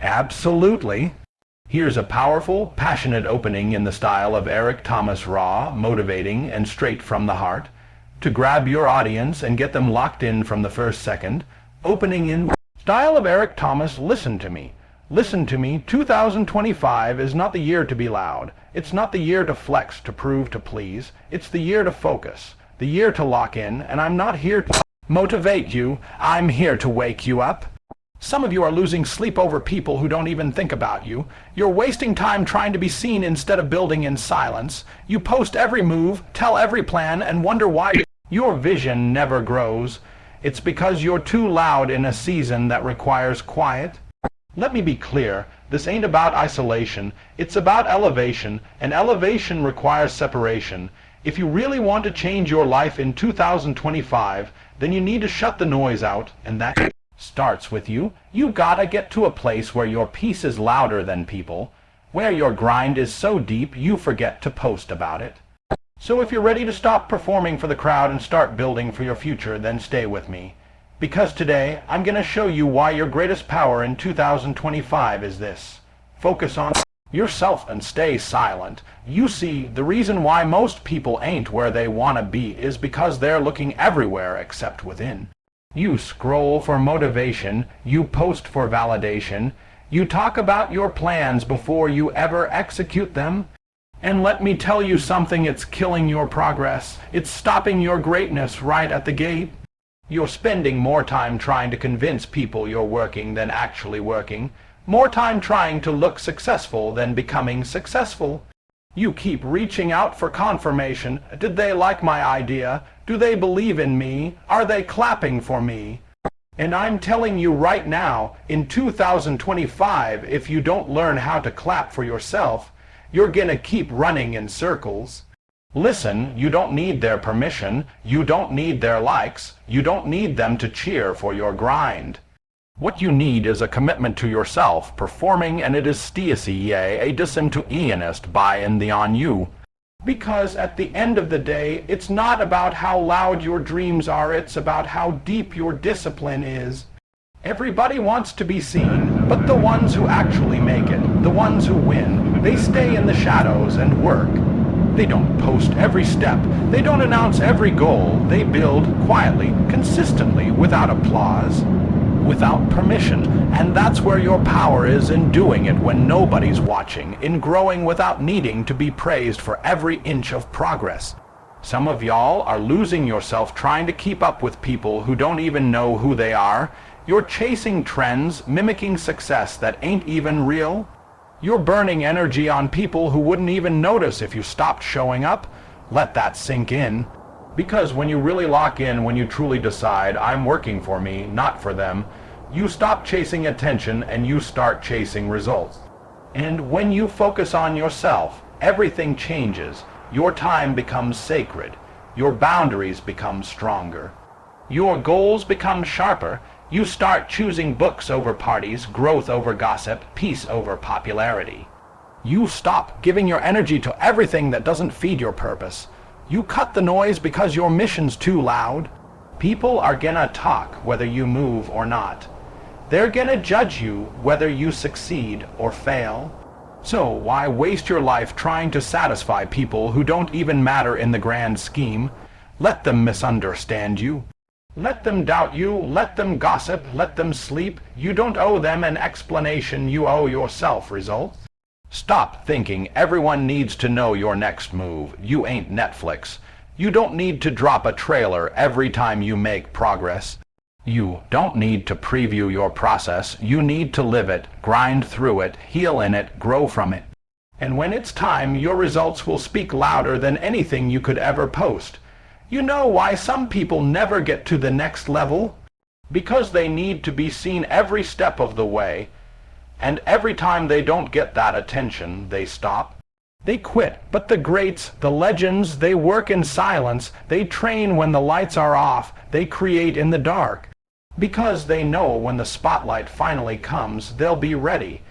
Absolutely. Here's a powerful, passionate opening in the style of Eric Thomas, raw, motivating, and straight from the heart. To grab your audience and get them locked in from the first second, opening in style of Eric Thomas, listen to me. Listen to me, 2025 is not the year to be loud. It's not the year to flex, to prove, to please. It's the year to focus, the year to lock in, and I'm not here to motivate you. I'm here to wake you up. Some of you are losing sleep over people who don't even think about you. You're wasting time trying to be seen instead of building in silence. You post every move, tell every plan, and wonder why your vision never grows. It's because you're too loud in a season that requires quiet. Let me be clear, this ain't about isolation, it's about elevation, and elevation requires separation. If you really want to change your life in 2025, then you need to shut the noise out, and that starts with you. You gotta get to a place where your peace is louder than people, where your grind is so deep you forget to post about it. So if you're ready to stop performing for the crowd and start building for your future, then stay with me. Because today, I'm going to show you why your greatest power in 2025 is this. Focus on yourself and stay silent. You see, the reason why most people ain't where they want to be is because they're looking everywhere except within. You scroll for motivation, you post for validation, you talk about your plans before you ever execute them. And let me tell you something, it's killing your progress. It's stopping your greatness right at the gate. You're spending more time trying to convince people you're working than actually working, more time trying to look successful than becoming successful. You keep reaching out for confirmation. Did they like my idea? Do they believe in me? Are they clapping for me? And I'm telling you right now, in 2025, if you don't learn how to clap for yourself, you're gonna keep running in circles. Listen, you don't need their permission, you don't need their likes, you don't need them to cheer for your grind. What you need is a commitment to yourself, performing, and it is stiesi, yea, a disim to Ianist by in the on you. Because at the end of the day, it's not about how loud your dreams are, it's about how deep your discipline is. Everybody wants to be seen, but the ones who actually make it, the ones who win, they stay in the shadows and work. They don't post every step. They don't announce every goal. They build quietly, consistently, without applause, without permission. And that's where your power is, in doing it when nobody's watching, in growing without needing to be praised for every inch of progress. Some of y'all are losing yourself trying to keep up with people who don't even know who they are. You're chasing trends, mimicking success that ain't even real. You're burning energy on people who wouldn't even notice if you stopped showing up. Let that sink in. Because when you really lock in, when you truly decide, I'm working for me, not for them, you stop chasing attention and you start chasing results. And when you focus on yourself, everything changes. Your time becomes sacred. Your boundaries become stronger. Your goals become sharper. You start choosing books over parties, growth over gossip, peace over popularity. You stop giving your energy to everything that doesn't feed your purpose. You cut the noise because your mission's too loud. People are gonna talk whether you move or not. They're gonna judge you whether you succeed or fail. So why waste your life trying to satisfy people who don't even matter in the grand scheme? Let them misunderstand you. Let them doubt you, let them gossip, let them sleep. You don't owe them an explanation, you owe yourself results. Stop thinking everyone needs to know your next move. You ain't Netflix. You don't need to drop a trailer every time you make progress. You don't need to preview your process. You need to live it, grind through it, heal in it, grow from it. And when it's time, your results will speak louder than anything you could ever post. You know why some people never get to the next level? Because they need to be seen every step of the way, and every time they don't get that attention, they stop. They quit. But the greats, the legends, they work in silence, they train when the lights are off, they create in the dark. Because they know when the spotlight finally comes, they'll be ready.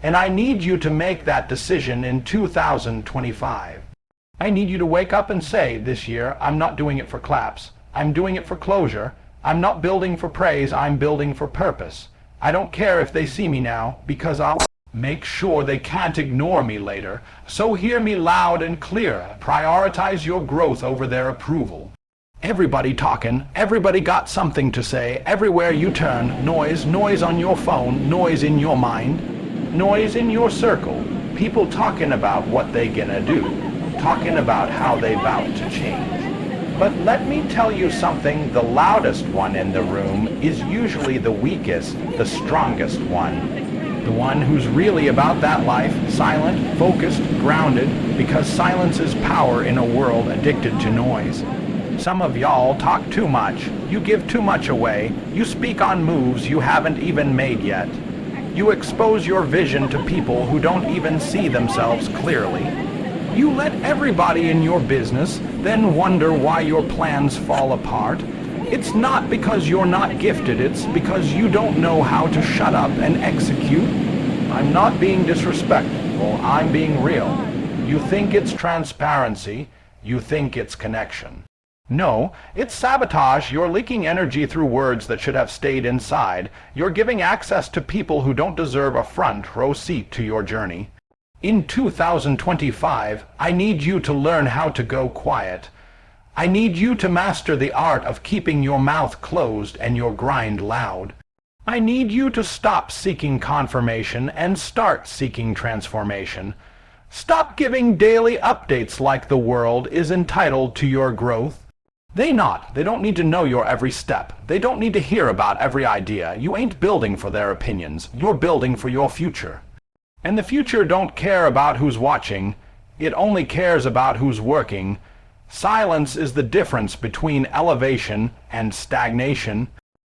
And I need you to make that decision in 2025. I need you to wake up and say, this year, I'm not doing it for claps. I'm doing it for closure. I'm not building for praise, I'm building for purpose. I don't care if they see me now, because I'll make sure they can't ignore me later. So hear me loud and clear. Prioritize your growth over their approval. Everybody talking, everybody got something to say. Everywhere you turn, noise, noise on your phone, noise in your mind, noise in your circle. People talking about what they gonna do, talking about how they bout to change. But let me tell you something, the loudest one in the room is usually the weakest, the strongest one. The one who's really about that life, silent, focused, grounded, because silence is power in a world addicted to noise. Some of y'all talk too much. You give too much away. You speak on moves you haven't even made yet. You expose your vision to people who don't even see themselves clearly. You let everybody in your business, then wonder why your plans fall apart. It's not because you're not gifted, it's because you don't know how to shut up and execute. I'm not being disrespectful, I'm being real. You think it's transparency, you think it's connection. No, it's sabotage. You're leaking energy through words that should have stayed inside. You're giving access to people who don't deserve a front row seat to your journey. In 2025, I need you to learn how to go quiet. I need you to master the art of keeping your mouth closed and your grind loud. I need you to stop seeking confirmation and start seeking transformation. Stop giving daily updates like the world is entitled to your growth. They don't need to know your every step. They don't need to hear about every idea. You ain't building for their opinions. You're building for your future. And the future don't care about who's watching. It only cares about who's working. Silence is the difference between elevation and stagnation.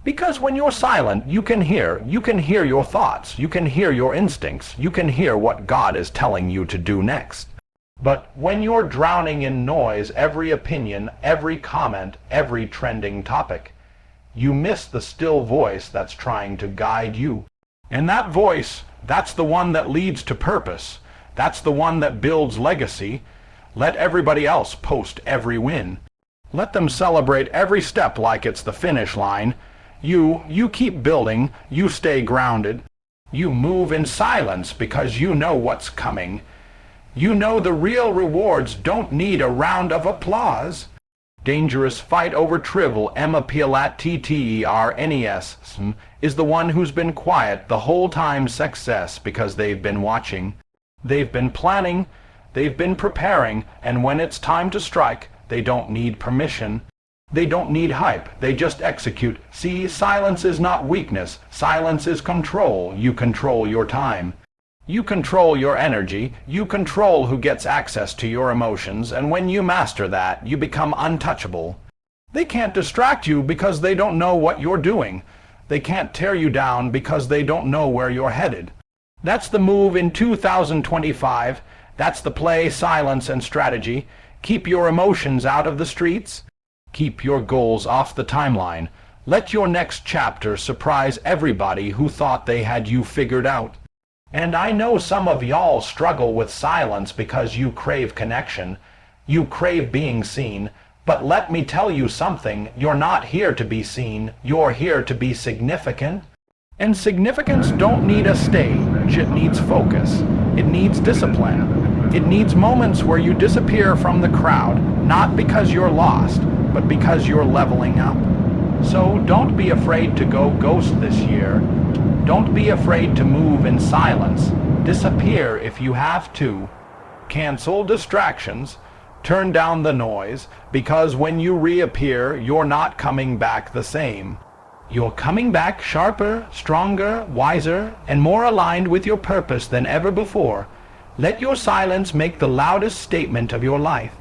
Because when you're silent, you can hear your thoughts, you can hear your instincts, you can hear what God is telling you to do next. But when you're drowning in noise, every opinion, every comment, every trending topic, you miss the still voice that's trying to guide you. And that voice, that's the one that leads to purpose. That's the one that builds legacy. Let everybody else post every win. Let them celebrate every step like it's the finish line. You keep building, you stay grounded. You move in silence because you know what's coming. You know the real rewards don't need a round of applause. Dangerous fight over trivial MAPLATTERNES is the one who's been quiet the whole time success because they've been watching. They've been planning, they've been preparing, and when it's time to strike, they don't need permission. They don't need hype, they just execute. See, silence is not weakness, silence is control. You control your time. You control your energy, you control who gets access to your emotions, and when you master that, you become untouchable. They can't distract you because they don't know what you're doing. They can't tear you down because they don't know where you're headed. That's the move in 2025. That's the play, silence, and strategy. Keep your emotions out of the streets. Keep your goals off the timeline. Let your next chapter surprise everybody who thought they had you figured out. And I know some of y'all struggle with silence because you crave connection. You crave being seen. But let me tell you something. You're not here to be seen. You're here to be significant. And significance don't need a stage. It needs focus. It needs discipline. It needs moments where you disappear from the crowd, not because you're lost, but because you're leveling up. So don't be afraid to go ghost this year. Don't be afraid to move in silence. Disappear if you have to. Cancel distractions. Turn down the noise, because when you reappear, you're not coming back the same. You're coming back sharper, stronger, wiser, and more aligned with your purpose than ever before. Let your silence make the loudest statement of your life.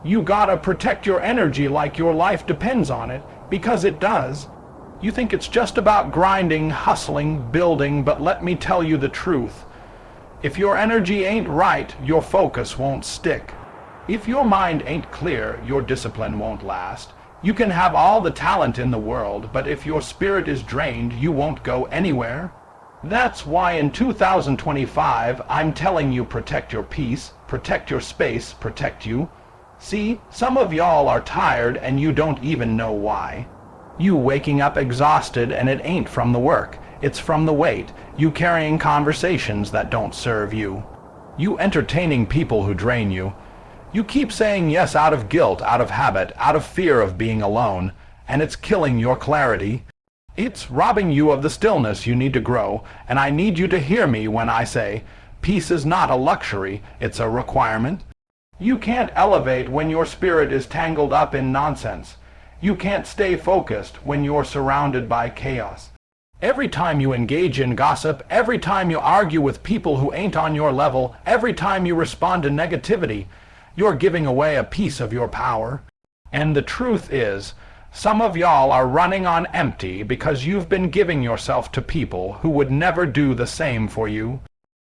You gotta protect your energy like your life depends on it, because it does. You think it's just about grinding, hustling, building, but let me tell you the truth. If your energy ain't right, your focus won't stick. If your mind ain't clear, your discipline won't last. You can have all the talent in the world, but if your spirit is drained, you won't go anywhere. That's why in 2025, I'm telling you protect your peace, protect your space, protect you. See, some of y'all are tired and you don't even know why. You waking up exhausted and it ain't from the work. It's from the weight, you carrying conversations that don't serve you. You entertaining people who drain you. You keep saying yes out of guilt, out of habit, out of fear of being alone, and it's killing your clarity. It's robbing you of the stillness you need to grow, and I need you to hear me when I say, peace is not a luxury, it's a requirement. You can't elevate when your spirit is tangled up in nonsense. You can't stay focused when you're surrounded by chaos. Every time you engage in gossip, every time you argue with people who ain't on your level, every time you respond to negativity, you're giving away a piece of your power. And the truth is, some of y'all are running on empty because you've been giving yourself to people who would never do the same for you.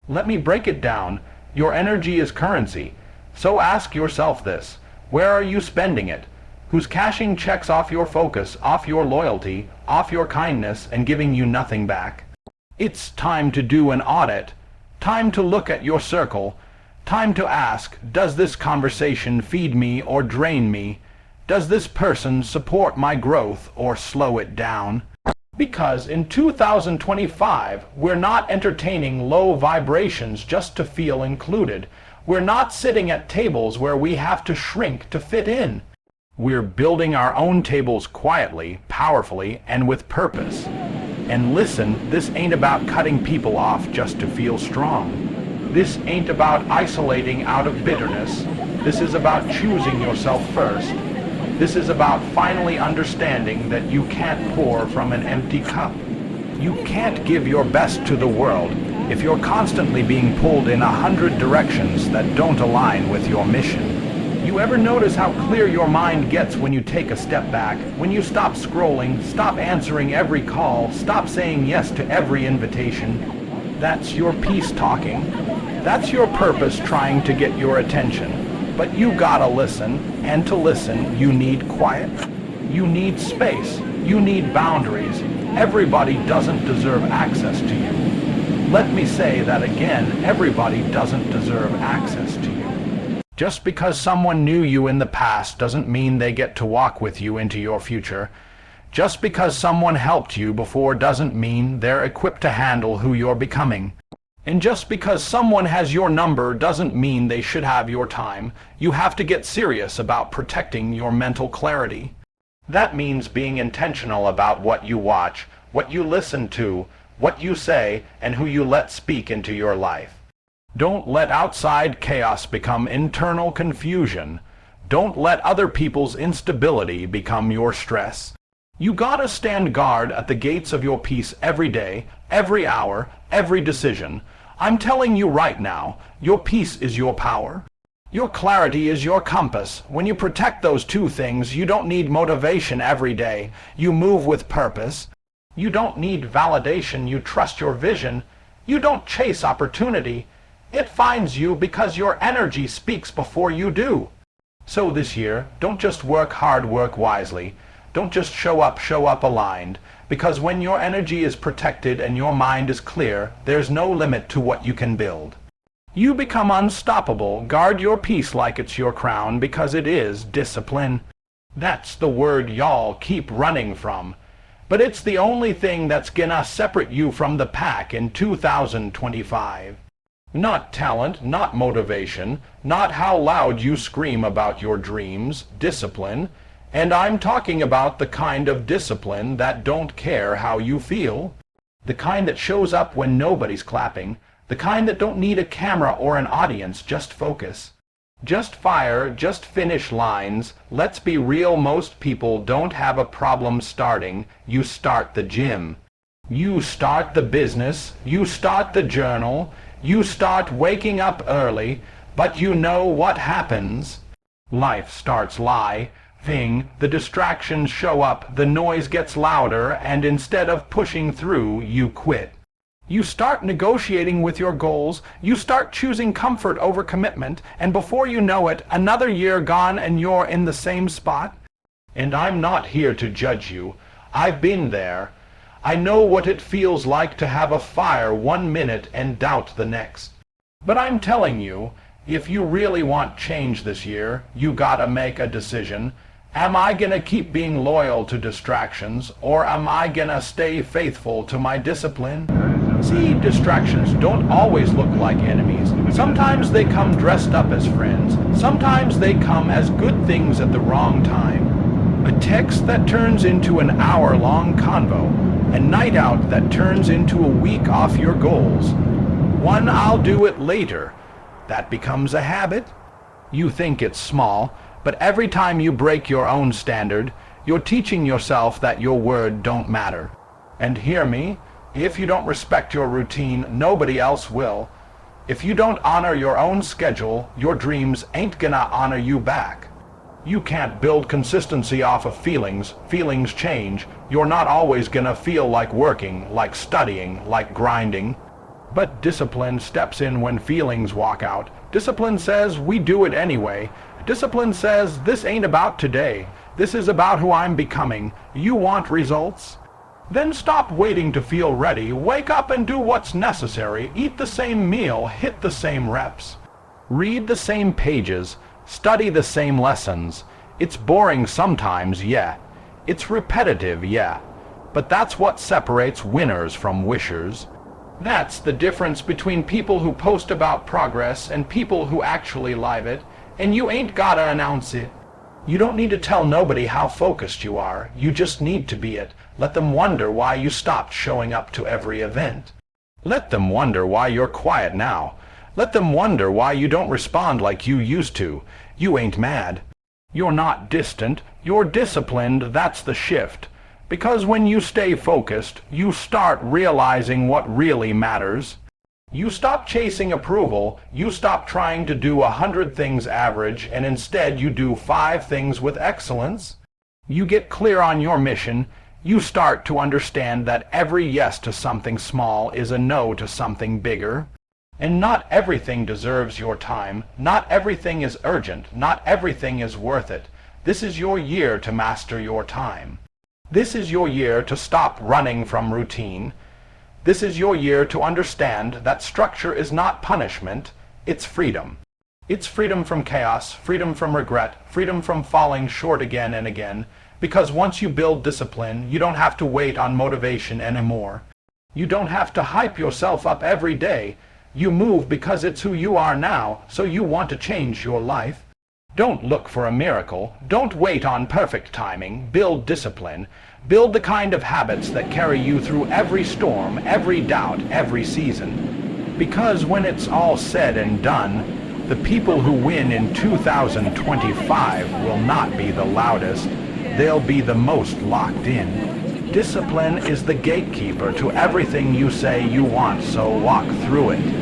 Let me break it down. Your energy is currency. So ask yourself this. Where are you spending it? Who's cashing checks off your focus, off your loyalty, off your kindness, and giving you nothing back? It's time to do an audit. Time to look at your circle. Time to ask, does this conversation feed me or drain me? Does this person support my growth or slow it down? Because in 2025, we're not entertaining low vibrations just to feel included. We're not sitting at tables where we have to shrink to fit in. We're building our own tables quietly, powerfully, and with purpose. And listen, this ain't about cutting people off just to feel strong. This ain't about isolating out of bitterness. This is about choosing yourself first. This is about finally understanding that you can't pour from an empty cup. You can't give your best to the world if you're constantly being pulled in 100 directions that don't align with your mission. You ever notice how clear your mind gets when you take a step back? When you stop scrolling, stop answering every call, stop saying yes to every invitation? That's your peace talking. That's your purpose trying to get your attention. But you gotta listen, and to listen, you need quiet. You need space. You need boundaries. Everybody doesn't deserve access to you. Let me say that again, everybody doesn't deserve access to you. Just because someone knew you in the past doesn't mean they get to walk with you into your future. Just because someone helped you before doesn't mean they're equipped to handle who you're becoming. And just because someone has your number doesn't mean they should have your time. You have to get serious about protecting your mental clarity. That means being intentional about what you watch, what you listen to, what you say, and who you let speak into your life. Don't let outside chaos become internal confusion. Don't let other people's instability become your stress. You gotta stand guard at the gates of your peace every day, every hour, every decision. I'm telling you right now, your peace is your power. Your clarity is your compass. When you protect those two things, you don't need motivation every day. You move with purpose. You don't need validation. You trust your vision. You don't chase opportunity. It finds you because your energy speaks before you do. So this year, don't just work hard, work wisely. Don't just show up aligned. Because when your energy is protected and your mind is clear, there's no limit to what you can build. You become unstoppable. Guard your peace like it's your crown, because it is discipline. That's the word y'all keep running from. But it's the only thing that's gonna separate you from the pack in 2025. Not talent, not motivation, not how loud you scream about your dreams, discipline. And I'm talking about the kind of discipline that don't care how you feel. The kind that shows up when nobody's clapping. The kind that don't need a camera or an audience, just focus. Just fire, just finish lines. Let's be real, most people don't have a problem starting. You start the gym. You start the business. You start the journal. You start waking up early. But you know what happens. Life starts living. The distractions show up. The noise gets louder. And instead of pushing through, you quit. You start negotiating with your goals, you start choosing comfort over commitment, and before you know it, another year gone and you're in the same spot. And I'm not here to judge you. I've been there. I know what it feels like to have a fire 1 minute and doubt the next. But I'm telling you, if you really want change this year, you gotta make a decision. Am I going to keep being loyal to distractions, or am I going to stay faithful to my discipline? See, distractions don't always look like enemies. Sometimes they come dressed up as friends. Sometimes they come as good things at the wrong time. A text that turns into an hour-long convo. A night out that turns into a week off your goals. One "I'll do it later" that becomes a habit. You think it's small, but every time you break your own standard, you're teaching yourself that your word don't matter. And hear me, if you don't respect your routine, nobody else will. If you don't honor your own schedule, your dreams ain't gonna honor you back. You can't build consistency off of feelings. Feelings change. You're not always gonna feel like working, like studying, like grinding. But discipline steps in when feelings walk out. Discipline says we do it anyway. Discipline says this ain't about today. This is about who I'm becoming. You want results? Then stop waiting to feel ready. Wake up and do what's necessary. Eat the same meal. Hit the same reps. Read the same pages. Study the same lessons. It's boring sometimes, yeah. It's repetitive, yeah. But that's what separates winners from wishers. That's the difference between people who post about progress and people who actually live it, and you ain't gotta announce it. You don't need to tell nobody how focused you are. You just need to be it. Let them wonder why you stopped showing up to every event. Let them wonder why you're quiet now. Let them wonder why you don't respond like you used to. You ain't mad. You're not distant. You're disciplined. That's the shift. Because when you stay focused, you start realizing what really matters. You stop chasing approval. You stop trying to do 100 things average, and instead you do 5 things with excellence. You get clear on your mission. You start to understand that every yes to something small is a no to something bigger. And not everything deserves your time. Not everything is urgent. Not everything is worth it. This is your year to master your time. This is your year to stop running from routine. This is your year to understand that structure is not punishment, it's freedom. It's freedom from chaos, freedom from regret, freedom from falling short again and again, because once you build discipline, you don't have to wait on motivation anymore. You don't have to hype yourself up every day. You move because it's who you are now, so you want to change your life. Don't look for a miracle. Don't wait on perfect timing. Build discipline. Build the kind of habits that carry you through every storm, every doubt, every season. Because when it's all said and done, the people who win in 2025 will not be the loudest. They'll be the most locked in. Discipline is the gatekeeper to everything you say you want, so walk through it.